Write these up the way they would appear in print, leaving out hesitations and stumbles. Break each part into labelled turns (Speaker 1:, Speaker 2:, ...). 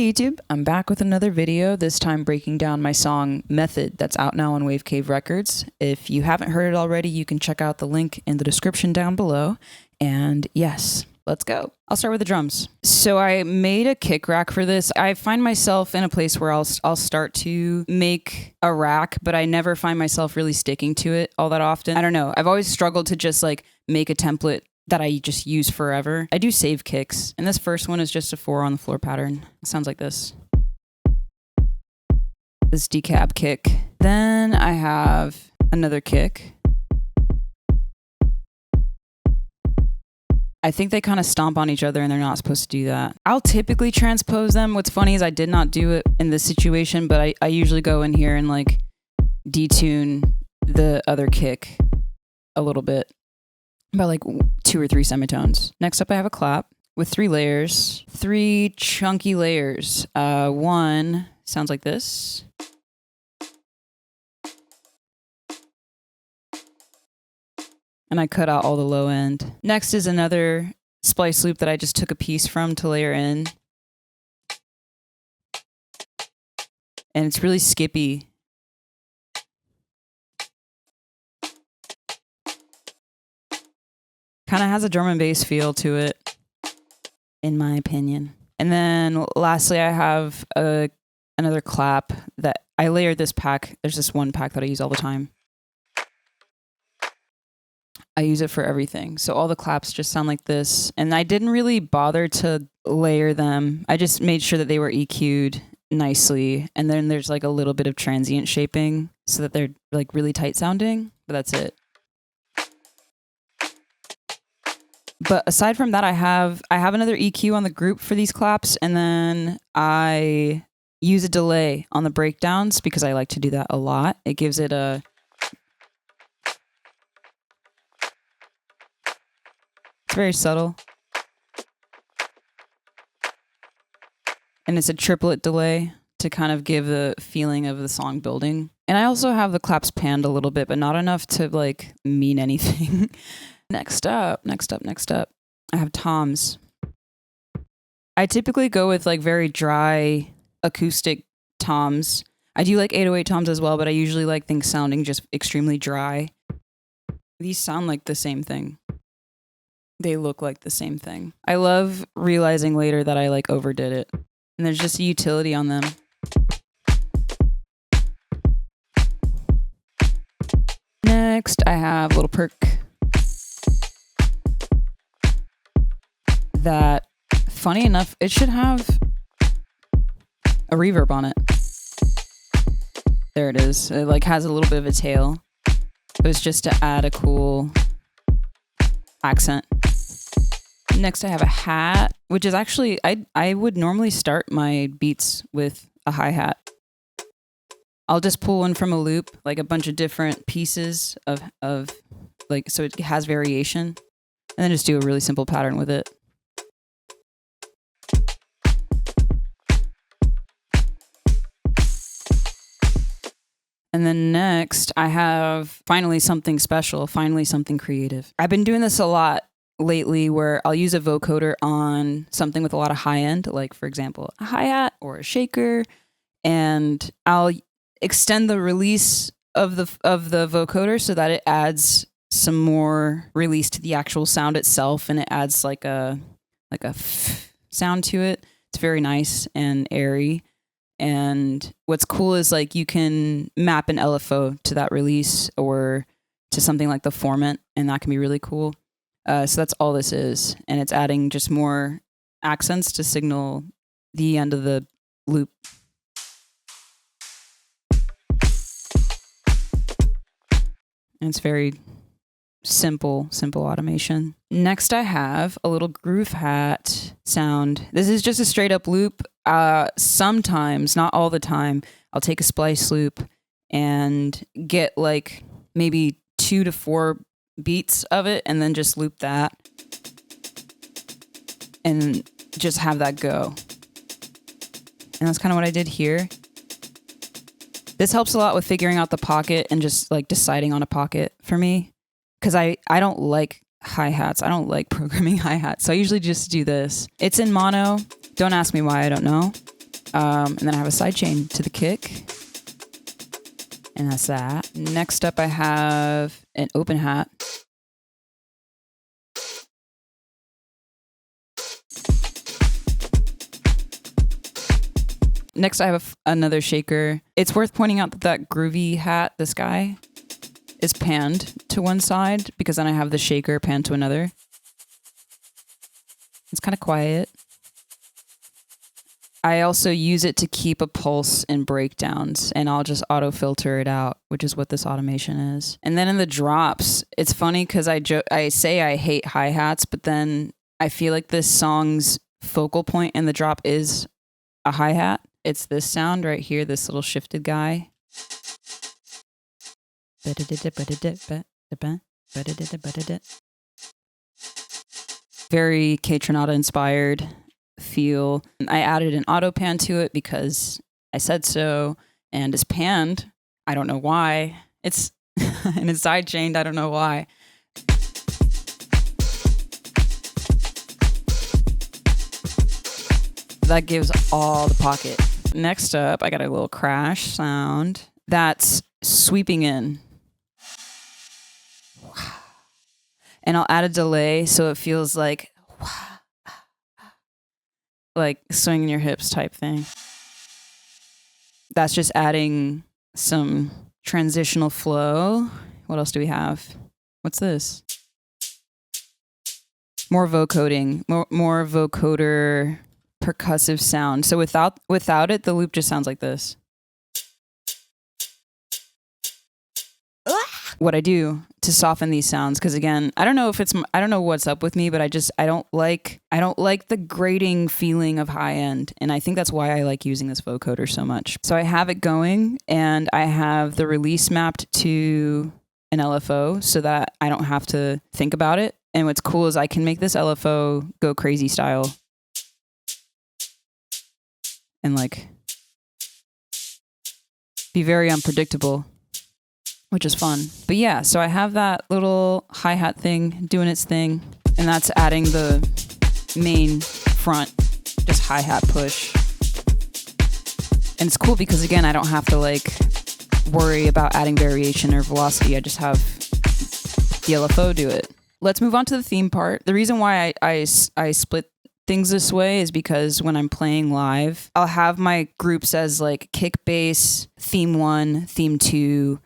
Speaker 1: Hey YouTube, I'm back with another video, this time breaking down my song Method that's out now on WAVCAVE Records. If you haven't heard it already, you can check out the link in the description down below. And yes, let's go. I'll start with the drums. So I made a kick rack for this. I find myself in a place where I'll start to make a rack, but I never find myself really sticking to it all that often. I don't know. I've always struggled to just like make a template that I just use forever. I do save kicks, and this first one is just a 4 on the floor pattern. It sounds like this. This decab kick. Then I have another kick. I think they kind of stomp on each other and they're not supposed to do that. I'll typically transpose them. What's funny is I did not do it in this situation, but I usually go in here and like detune the other kick a little bit. About like 2 or 3 semitones. Next up, I have a clap with 3 layers, 3 chunky layers. One sounds like this. And I cut out all the low end. Next is another splice loop that I just took a piece from to layer in. And it's really skippy. Kind of has a drum and bass feel to it, in my opinion. And then lastly, I have another clap that I layered this pack. There's this one pack that I use all the time. I use it for everything. So all the claps just sound like this. And I didn't really bother to layer them. I just made sure that they were EQ'd nicely. And then there's like a little bit of transient shaping so that they're like really tight sounding, but that's it. But aside from that, I have another EQ on the group for these claps, and then I use a delay on the breakdowns because I like to do that a lot. It gives it a... It's very subtle. And it's a triplet delay to kind of give the feeling of the song building. And I also have the claps panned a little bit, but not enough to like mean anything. Next up, I have toms. I typically go with like very dry acoustic toms. I do like 808 toms as well, but I usually like things sounding just extremely dry. These sound like the same thing. They look like the same thing. I love realizing later that I like overdid it. And there's just a utility on them. Next, I have a little perk. That, funny enough, it should have a reverb on it. There it is. It like has a little bit of a tail. But it's just to add a cool accent. Next I have a hat, which is actually, I would normally start my beats with a hi-hat. I'll just pull one from a loop, like a bunch of different pieces of like, so it has variation. And then just do a really simple pattern with it. And then next, I have finally something special, finally something creative. I've been doing this a lot lately where I'll use a vocoder on something with a lot of high end, like for example, a hi-hat or a shaker, and I'll extend the release of the vocoder so that it adds some more release to the actual sound itself, and it adds like a sound to it. It's very nice and airy. And what's cool is like you can map an LFO to that release or to something like the formant, and that can be really cool. So that's all this is. And it's adding just more accents to signal the end of the loop. And it's very simple automation. Next I have a little groove hat sound. This is just a straight up loop. Sometimes, not all the time, I'll take a splice loop and get like maybe 2 to 4 beats of it and then just loop that and just have that go. And that's kind of what I did here. This helps a lot with figuring out the pocket and just like deciding on a pocket for me. Because I don't like hi-hats. I don't like programming hi-hats. So I usually just do this. It's in mono. Don't ask me why, I don't know. And then I have a sidechain to the kick. And that's that. Next up, I have an open hat. Next, I have another shaker. It's worth pointing out that that groovy hat, this guy, is panned to one side because then I have the shaker panned to another. It's kind of quiet. I also use it to keep a pulse in breakdowns, and I'll just auto filter it out, which is what this automation is. And then in the drops, it's funny because I say I hate hi-hats, but then I feel like this song's focal point in the drop is a hi-hat. It's this sound right here, this little shifted guy. Very K-Tronada inspired feel. I added an auto pan to it because I said so, and it's panned. I don't know why. It's and it's side chained. I don't know why. That gives all the pocket. Next up, I got a little crash sound that's sweeping in. And I'll add a delay so it feels like swinging your hips type thing. That's just adding some transitional flow. What else do we have? What's this? More vocoding, more vocoder percussive sound. So without it, the loop just sounds like this. What I do to soften these sounds, because again, I don't know what's up with me, but I don't like the grating feeling of high end, and I think that's why I like using this vocoder so much. So I have it going, and I have the release mapped to an LFO so that I don't have to think about it. And what's cool is I can make this LFO go crazy style, and like be very unpredictable, which is fun. But yeah, so I have that little hi-hat thing doing its thing, and that's adding the main front, just hi-hat push. And it's cool because again, I don't have to like worry about adding variation or velocity. I just have the LFO do it. Let's move on to the theme part. The reason why I split things this way is because when I'm playing live, I'll have my groups as like kick bass, theme 1, theme 2,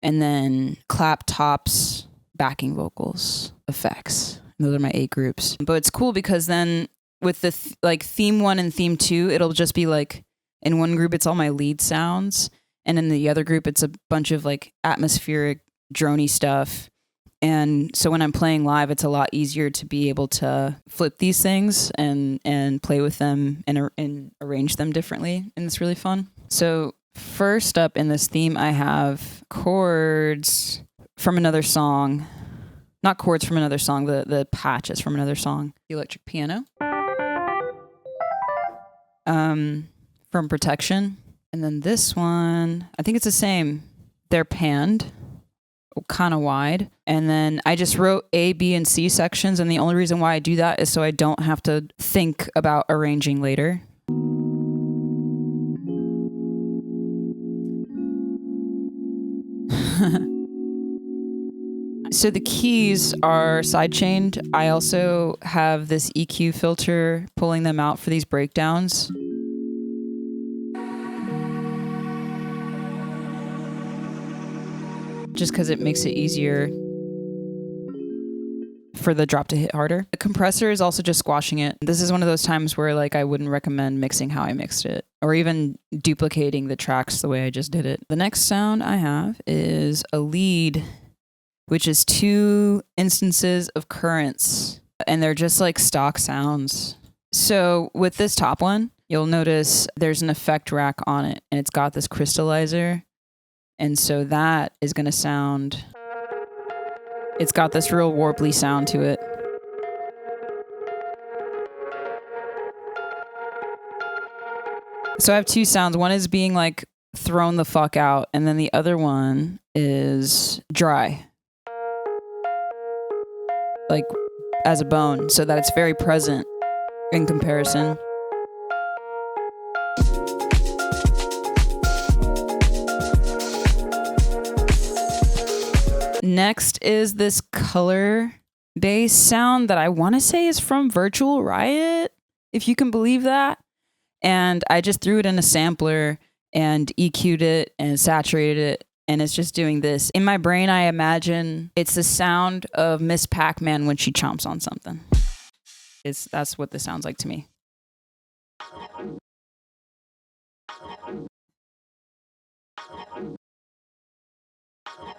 Speaker 1: and then clap tops, backing vocals, effects. Those are my 8 groups. But it's cool because then with the theme 1 and theme 2, it'll just be like in one group it's all my lead sounds, and in the other group it's a bunch of like atmospheric droney stuff. And so when I'm playing live, it's a lot easier to be able to flip these things and play with them and arrange them differently, and it's really fun. So first up in this theme, I have chords from another song. Not chords from another song, the patches from another song. The electric piano. From Protection. And then this one, I think it's the same. They're panned, kind of wide. And then I just wrote A, B, and C sections. And the only reason why I do that is so I don't have to think about arranging later. So the keys are sidechained. I also have this EQ filter pulling them out for these breakdowns. Just because it makes it easier for the drop to hit harder. The compressor is also just squashing it. This is one of those times where like I wouldn't recommend mixing how I mixed it, or even duplicating the tracks the way I just did it. The next sound I have is a lead, which is 2 instances of currents, and they're just like stock sounds. So with this top one, you'll notice there's an effect rack on it, and it's got this crystallizer. And so that is going to sound, it's got this real warbly sound to it. So I have 2 sounds. One is being like thrown the fuck out, and then the other one is dry. Like as a bone, so that it's very present in comparison. Next is this color bass sound that I want to say is from Virtual Riot, if you can believe that. And I just threw it in a sampler and EQ'd it and saturated it. And it's just doing this. In my brain, I imagine it's the sound of Miss Pac-Man when she chomps on something. That's what this sounds like to me.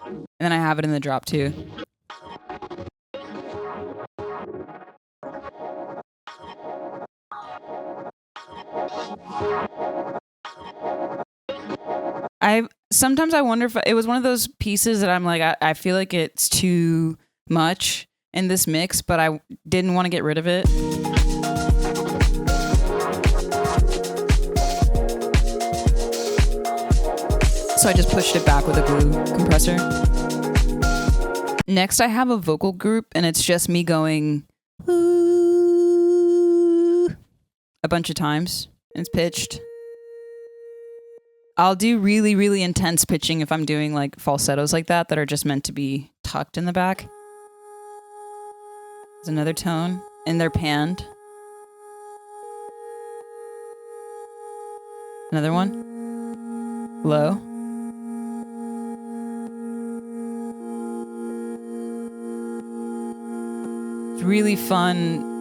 Speaker 1: And then I have it in the drop too. Sometimes I wonder if it was one of those pieces that I'm like, I feel like it's too much in this mix, but I didn't want to get rid of it. So I just pushed it back with a glue compressor. Next, I have a vocal group, and it's just me going ooh a bunch of times. And it's pitched. I'll do really, really intense pitching if I'm doing like falsettos like that are just meant to be tucked in the back. There's another tone, and they're panned. Another one. Low. It's really fun.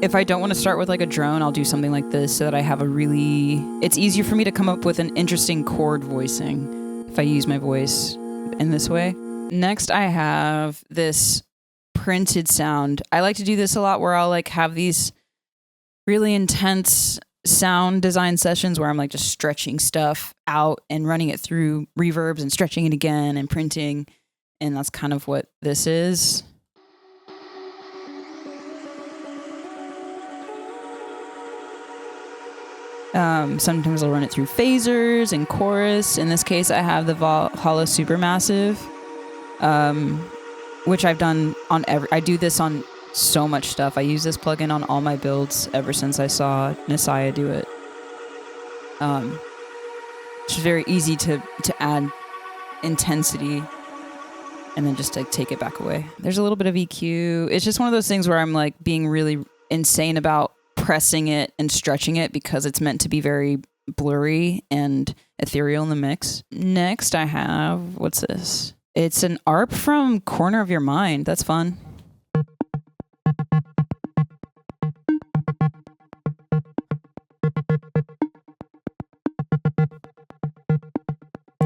Speaker 1: If I don't want to start with like a drone, I'll do something like this so that I have it's easier for me to come up with an interesting chord voicing if I use my voice in this way. Next, I have this printed sound. I like to do this a lot where I'll like have these really intense sound design sessions where I'm like just stretching stuff out and running it through reverbs and stretching it again and printing. And that's kind of what this is. Sometimes I'll run it through phasers and chorus. In this case, I have the Hollow Supermassive, which I've done on I do this on so much stuff. I use this plugin on all my builds ever since I saw Nasiah do it. It's very easy to add intensity and then just like take it back away. There's a little bit of EQ. It's just one of those things where I'm like being really insane about pressing it and stretching it because it's meant to be very blurry and ethereal in the mix. Next, I have, what's this? It's an ARP from Corner of Your Mind. That's fun.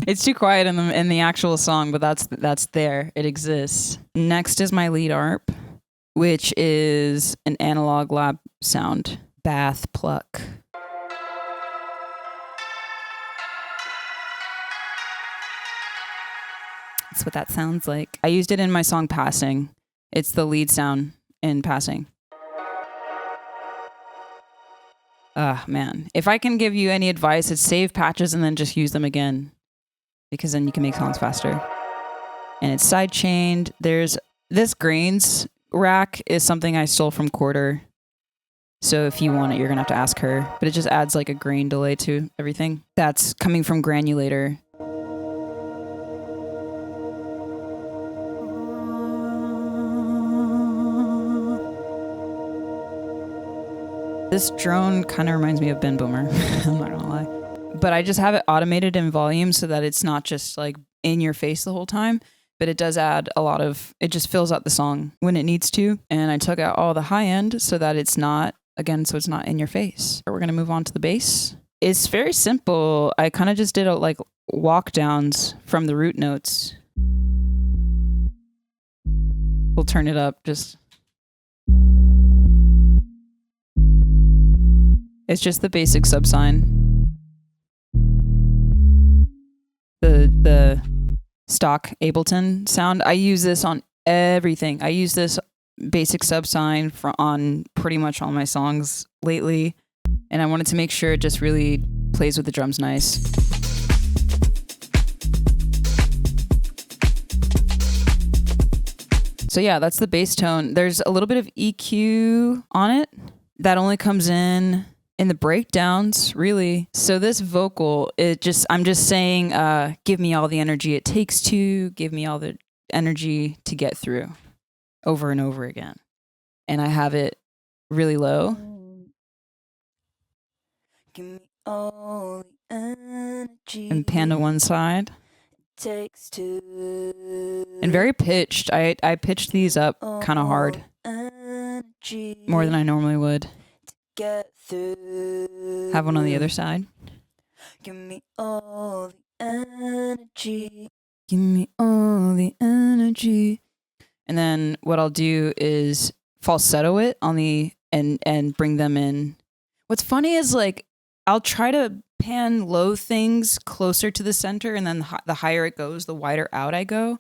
Speaker 1: It's too quiet in the actual song, but that's there. It exists. Next is my lead ARP, which is an Analog Lab sound, Bath Pluck. That's what that sounds like. I used it in my song Passing. It's the lead sound in Passing. Man. If I can give you any advice, it's save patches and then just use them again, because then you can make songs faster. And it's sidechained. There's this grains rack is something I stole from Quarter. So if you want it, you're going to have to ask her. But it just adds like a grain delay to everything. That's coming from Granulator. This drone kind of reminds me of Ben Boomer. I'm not going to lie. But I just have it automated in volume so that it's not just like in your face the whole time. But it does add it just fills out the song when it needs to. And I took out all the high end so that it's not in your face. We're going to move on to the bass. It's very simple. I kind of just did like walk downs from the root notes. We'll turn it up just. It's just the basic subsign. The stock Ableton sound. I use this on everything. I use this basic subsign on pretty much all my songs lately, and I wanted to make sure it just really plays with the drums nice. So yeah, that's the bass tone. There's a little bit of EQ on it that only comes in the breakdowns, really. So this vocal, I'm just saying, give me all the energy it takes to, give me all the energy to get through over and over again. And I have it really low. Give me all the energy. And pan to one side. Takes two. And very pitched. I pitched these up kind of hard. More than I normally would. Get through. Have one on the other side. Give me all the energy. Give me all the energy. And then what I'll do is falsetto it on the and bring them in. What's funny is like I'll try to pan low things closer to the center, and then the higher it goes, the wider out I go.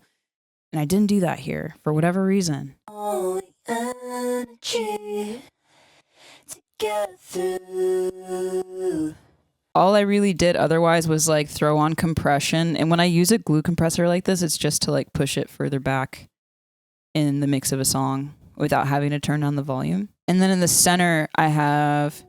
Speaker 1: And I didn't do that here for whatever reason. All the energy to get through. All I really did otherwise was like throw on compression. And when I use a glue compressor like this, it's just to like push it further back in the mix of a song without having to turn down the volume. And then in the center, I have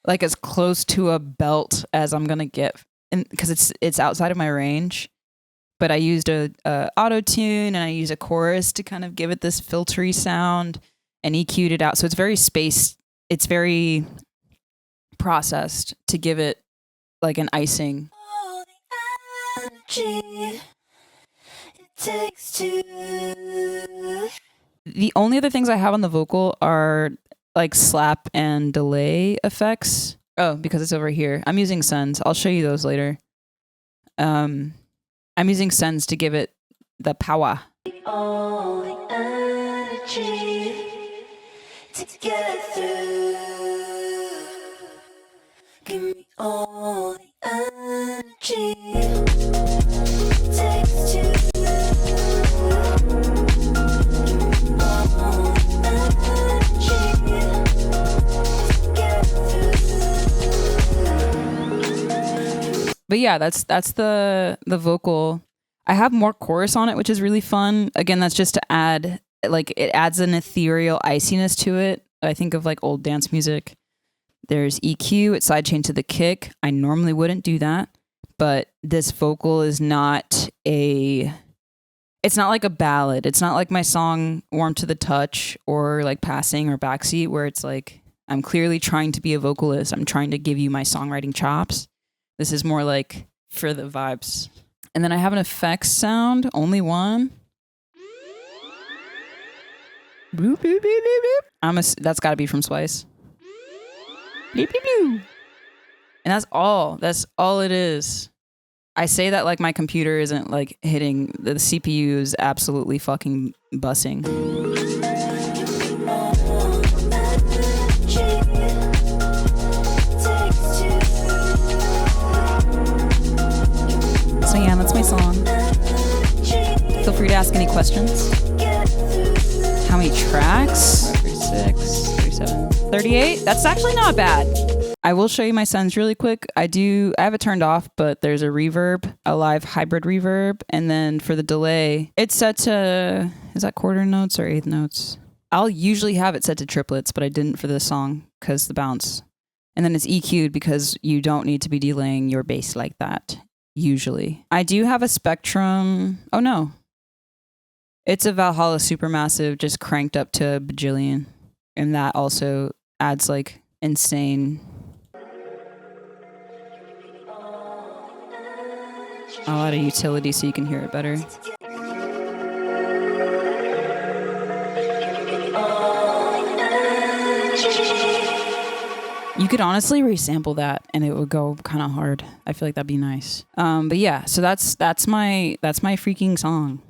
Speaker 1: like as close to a belt as I'm gonna get, because it's outside of my range. But I used a auto tune and I used a chorus to kind of give it this filtery sound and EQ'd it out. So it's very spaced. It's very processed to give it like an icing. All the energy it takes to. The only other things I have on the vocal are like slap and delay effects. Oh, because it's over here. I'm using sends. I'll show you those later. I'm using sends to give it the power. All the energy to get through. Give me all the energy it takes to. But yeah, that's the vocal. I have more chorus on it, which is really fun. Again, that's just to add, like, it adds an ethereal iciness to it. I think of like old dance music. There's EQ, it's sidechain to the kick. I normally wouldn't do that, but this vocal is not it's not like a ballad. It's not like my song Warm to the Touch or like Passing or Backseat, where it's like, I'm clearly trying to be a vocalist. I'm trying to give you my songwriting chops. This is more like for the vibes. And then I have an effects sound, only one. Boop, boop, boop, boop, boop. That's got to be from Splice. Boop, boop, boop. And that's all it is. I say that like my computer isn't like hitting. The CPU is absolutely fucking bussing. So yeah, that's my song. Feel free to ask any questions. How many tracks? 36, 37, 38? That's actually not bad. I will show you my sends really quick. I have it turned off, but there's a reverb, a live hybrid reverb. And then for the delay, it's set to, is that quarter notes or eighth notes? I'll usually have it set to triplets, but I didn't for this song because the bounce. And then it's EQ'd because you don't need to be delaying your bass like that, usually. I do have a Spectrum. Oh no. It's a Valhalla Supermassive just cranked up to a bajillion. And that also adds like insane. A lot of utility so you can hear it better. You could honestly resample that and it would go kind of hard. I feel like that'd be nice. But yeah, so that's my freaking song.